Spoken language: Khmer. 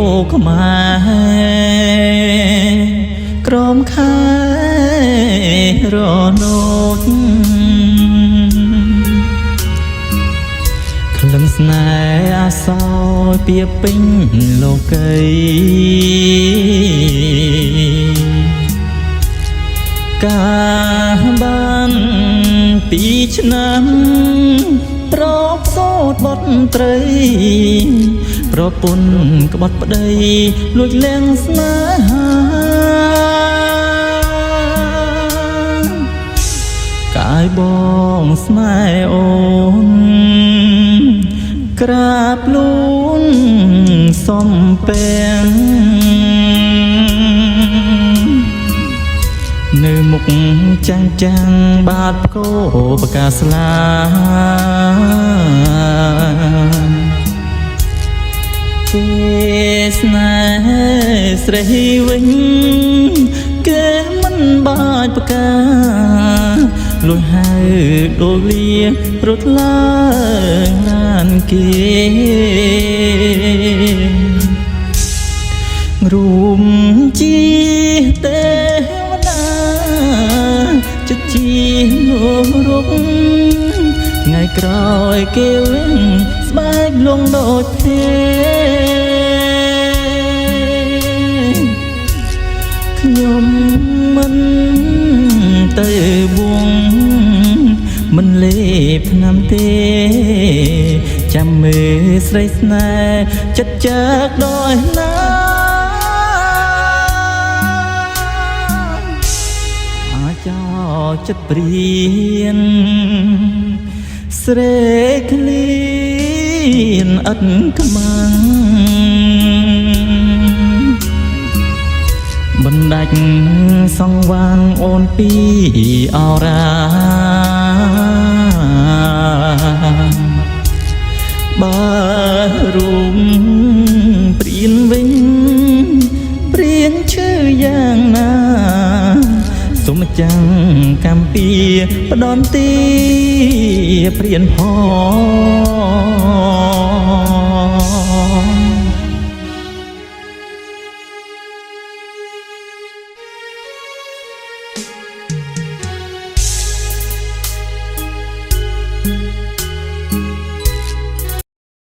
លោកខ្មែរក្រមខែរណូចក្លិនស្នេហ៍អាសោយពីពេញលោកីកាបាន2 ឆ្នាំប្រកសូតបត់ត្រីប្រពន្ធក្បត់ប្តីលួចលៀងស្នេហាកាយបងស្នេហ៍អូនក្រាបលូនសំពេងនៅមុខចាំងបាតផ្គរបកាស្លាគេស្នេហ៍ស្រីវិញគេមិនបាច់ផ្កាលួចហៅដូចលារត់ឡើងណានគេរួមជាទេវតាចិត្តជារកថ្ងៃក្រោយគេវិញស្បែកលងដូចទេខ្ញុំមិនទៅបួងមិនលេបថ្នាំទេចាំមើលស្រីស្នេហ៍ចិត្តចាក់ដោយណាអាចោចិត្តព្រៀនស្រែកឃ្លានអត់ខ្មាំងបណ្ដាច់សង្វាងអូនពីអរាបើរួមព្រៀនវិញព្រៀនឈឺយ៉ាងណាសូមចាំងកម្ពីផ្ដន់ទីព្រៀនផង